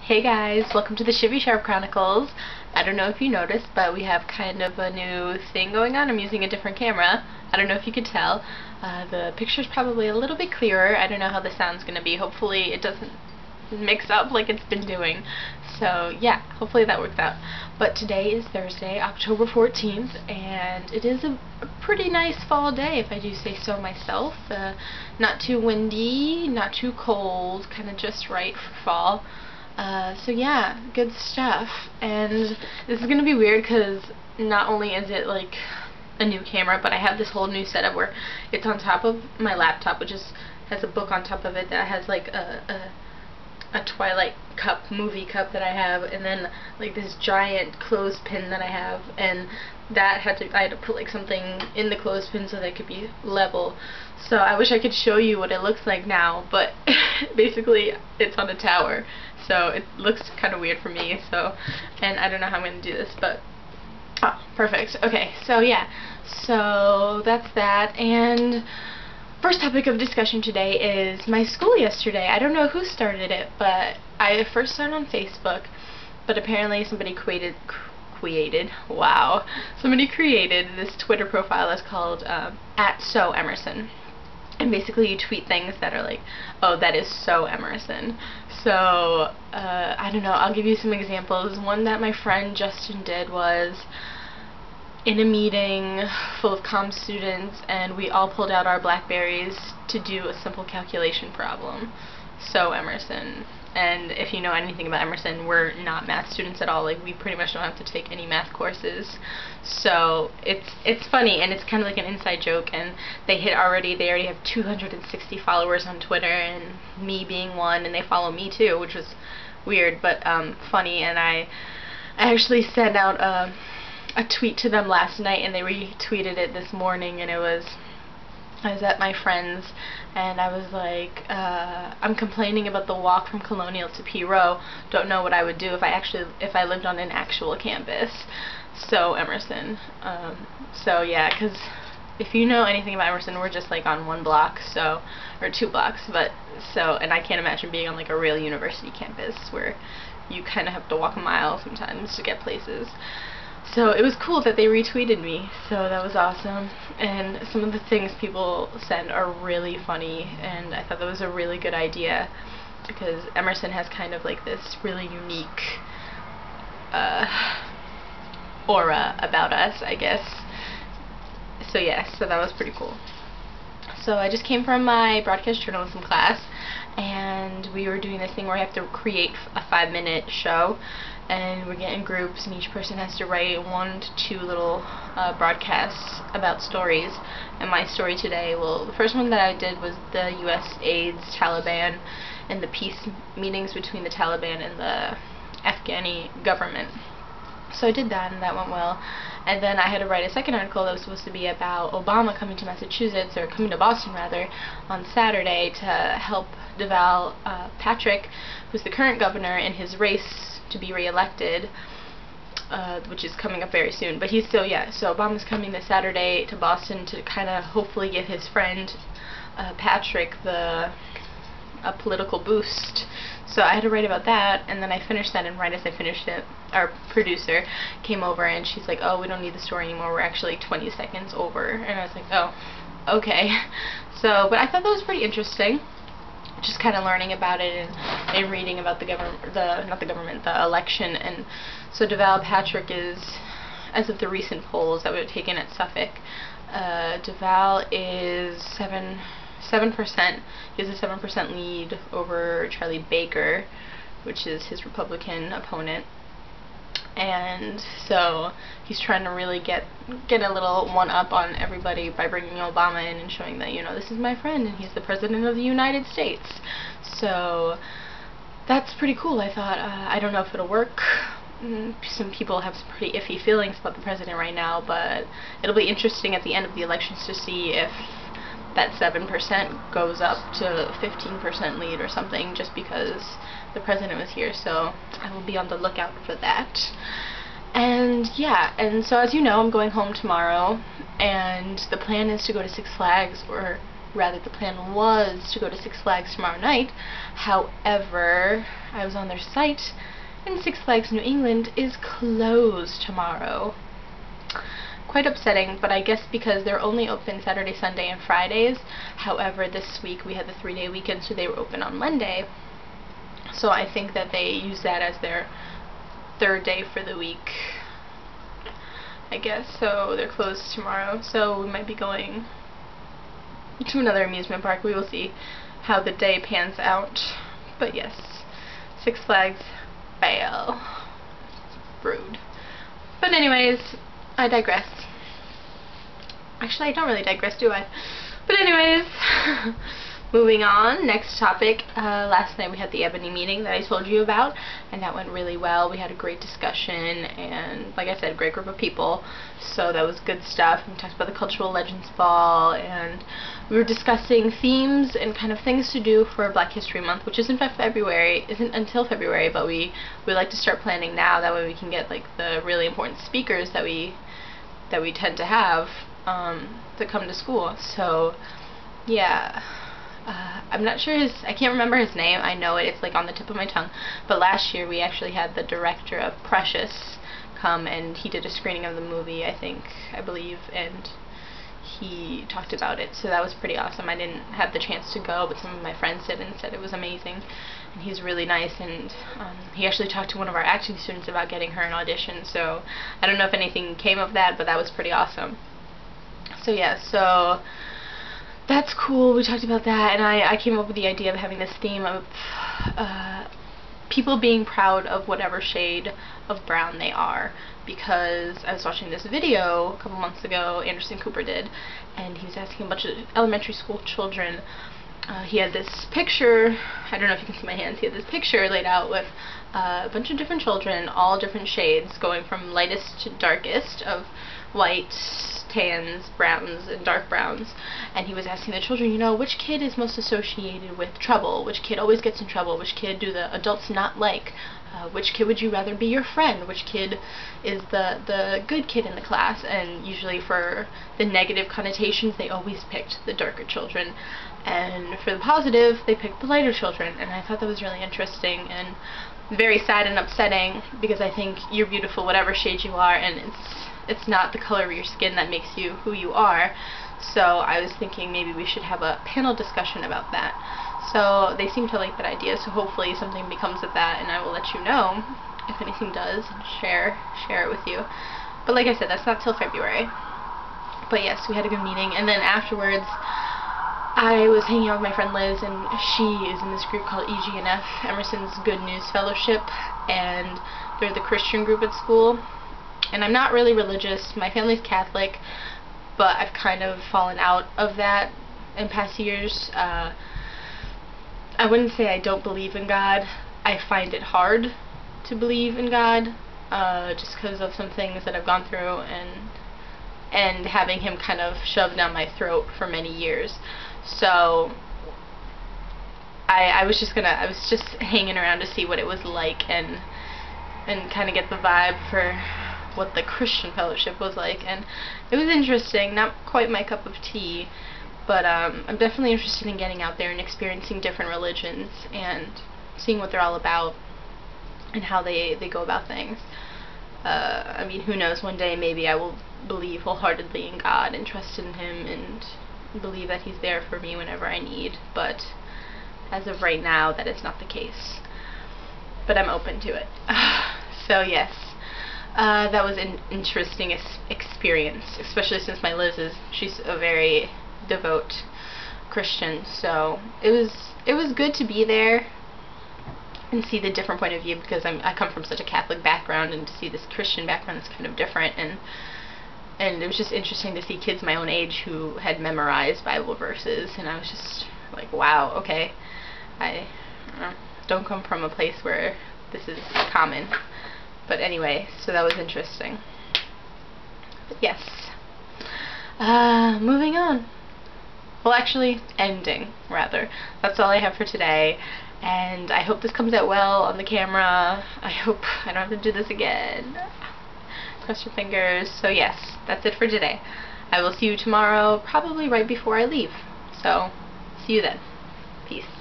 Hey guys, welcome to the Shivvy Chronicles. I don't know if you noticed, but we have kind of a new thing going on. I'm using a different camera. I don't know if you could tell. The picture's probably a little bit clearer. I don't know how the sound's going to be. Hopefully it doesn't mix up like it's been doing. So yeah, hopefully that works out. But today is Thursday, October 14th, and it is a pretty nice fall day, if I do say so myself. Not too windy, not too cold, kind of just right for fall. So yeah, good stuff. And this is going to be weird because not only is it like a new camera, but I have this whole new setup where it's on top of my laptop, which has a book on top of it that has like a Twilight cup, movie cup that I have, and then like this giant clothespin that I have, and that I had to put like something in the clothespin so that it could be level. So I wish I could show you what it looks like now, but basically it's on a tower, so it looks kind of weird for me. So, and I don't know how I'm going to do this, but perfect. Okay, so yeah, so that's that. And first topic of discussion today is my school yesterday. I don't know who started it, but I first saw it on Facebook, but apparently somebody created this Twitter profile that's called @SoEmerson. And basically you tweet things that are like, oh, that is so Emerson. So, I don't know, I'll give you some examples. One that my friend Justin did was in a meeting full of comm students, and we all pulled out our Blackberries to do a simple calculation problem. So Emerson. And if you know anything about Emerson, we're not math students at all. Like, we pretty much don't have to take any math courses. So it's funny, and it's kind of like an inside joke, and they already have 260 followers on Twitter, and me being one, and they follow me too, which was weird but funny. And I actually sent out a tweet to them last night, and they retweeted it this morning, and I was at my friend's, and I was like, I'm complaining about the walk from Colonial to P Row. Don't know what I would do if I lived on an actual campus. So Emerson. So yeah, because if you know anything about Emerson, we're just like on one block, so, or 2 blocks, but so, and I can't imagine being on like a real university campus where you kind of have to walk a mile sometimes to get places. So it was cool that they retweeted me, so that was awesome. And some of the things people send are really funny, and I thought that was a really good idea, because Emerson has kind of like this really unique aura about us, I guess. So yeah, so that was pretty cool. So I just came from my broadcast journalism class, and we were doing this thing where I have to create a 5-minute show, and we're getting groups, and each person has to write 1 to 2 little broadcasts about stories. And my story today, well, the first one that I did was the U.S. AIDS, Taliban, and the peace meetings between the Taliban and the Afghani government. So I did that, and that went well. And then I had to write a second article that was supposed to be about Obama coming to Massachusetts, or coming to Boston rather, on Saturday to help Deval Patrick, who's the current governor, in his race to be re-elected, which is coming up very soon. But he's still, yeah, so Obama's coming this Saturday to Boston to kind of hopefully give his friend Patrick a political boost. So I had to write about that, and then I finished that, and right as I finished it, our producer came over, and she's like, oh, we don't need the story anymore, we're actually 20 seconds over. And I was like, oh, okay. So, but I thought that was pretty interesting, just kind of learning about it and reading about the election. And so Deval Patrick is, as of the recent polls that were taken at Suffolk, Deval is 7%. He has a 7% lead over Charlie Baker, which is his Republican opponent. And so he's trying to really get a little one-up on everybody by bringing Obama in and showing that, you know, this is my friend and he's the President of the United States. So that's pretty cool, I thought. I don't know if it'll work. Some people have some pretty iffy feelings about the president right now, but it'll be interesting at the end of the elections to see if that 7% goes up to 15% lead or something, just because the president was here. So I will be on the lookout for that. And yeah, and so as you know, I'm going home tomorrow, and the plan is to go to Six Flags, or rather the plan was to go to Six Flags tomorrow night. However, I was on their site and Six Flags New England is closed tomorrow. Quite upsetting, but I guess because they're only open Saturday, Sunday, and Fridays. However, this week we had the 3-day weekend, so they were open on Monday. So I think that they use that as their third day for the week, I guess. So they're closed tomorrow, so we might be going to another amusement park. We will see how the day pans out. But yes, Six Flags fail. Rude. But anyways, I digress. Actually, I don't really digress, do I? But anyways, moving on, next topic. Last night we had the Ebony meeting that I told you about, and that went really well. We had a great discussion, and like I said, a great group of people, so that was good stuff. We talked about the Cultural Legends Ball, and we were discussing themes and kind of things to do for Black History Month, which isn't until February, but we like to start planning now. That way we can get like the really important speakers that we tend to have to come to school. So yeah, I'm not sure I can't remember his name. I know it's like on the tip of my tongue, but last year we actually had the director of Precious come, and he did a screening of the movie, I believe, and he talked about it, so that was pretty awesome. I didn't have the chance to go, but some of my friends did and said it was amazing, and he's really nice, and he actually talked to one of our acting students about getting her an audition, so I don't know if anything came of that, but that was pretty awesome. So yeah, so that's cool. We talked about that, and I came up with the idea of having this theme of people being proud of whatever shade of brown they are, because I was watching this video a couple months ago, Anderson Cooper did, and he was asking a bunch of elementary school children. He had this picture, I don't know if you can see my hands, he had this picture laid out with a bunch of different children, all different shades, going from lightest to darkest of white, tans, browns, and dark browns, and he was asking the children, you know, which kid is most associated with trouble, which kid always gets in trouble, which kid do the adults not like, which kid would you rather be your friend, which kid is the good kid in the class, and usually for the negative connotations they always picked the darker children, and for the positive they picked the lighter children, and I thought that was really interesting and very sad and upsetting, because I think you're beautiful whatever shade you are, and it's not the color of your skin that makes you who you are. So I was thinking maybe we should have a panel discussion about that. So they seem to like that idea, so hopefully something becomes of that, and I will let you know if anything does, and share it with you. But like I said, that's not till February. But yes, we had a good meeting, and then afterwards I was hanging out with my friend Liz, and she is in this group called EGNF, Emerson's Good News Fellowship, and they're the Christian group at school. And I'm not really religious. My family's Catholic, but I've kind of fallen out of that in past years. I wouldn't say I don't believe in God. I find it hard to believe in God, just because of some things that I've gone through, and having him kind of shoved down my throat for many years. So I was just hanging around to see what it was like, and kind of get the vibe for what the Christian fellowship was like, and it was interesting. Not quite my cup of tea, but I'm definitely interested in getting out there and experiencing different religions and seeing what they're all about and how they go about things. I mean, who knows, one day maybe I will believe wholeheartedly in God and trust in him and believe that he's there for me whenever I need, but as of right now that is not the case, but I'm open to it. So yes, that was an interesting experience, especially since my Liz she's a very devout Christian, so it was good to be there and see the different point of view, because I come from such a Catholic background, and to see this Christian background is kind of different, and it was just interesting to see kids my own age who had memorized Bible verses, and I was just like, wow, okay, I don't come from a place where this is common. But anyway, so that was interesting. But yes. Moving on. Well, actually, ending, rather. That's all I have for today. And I hope this comes out well on the camera. I hope I don't have to do this again. Cross your fingers. So yes, that's it for today. I will see you tomorrow, probably right before I leave. So, see you then. Peace.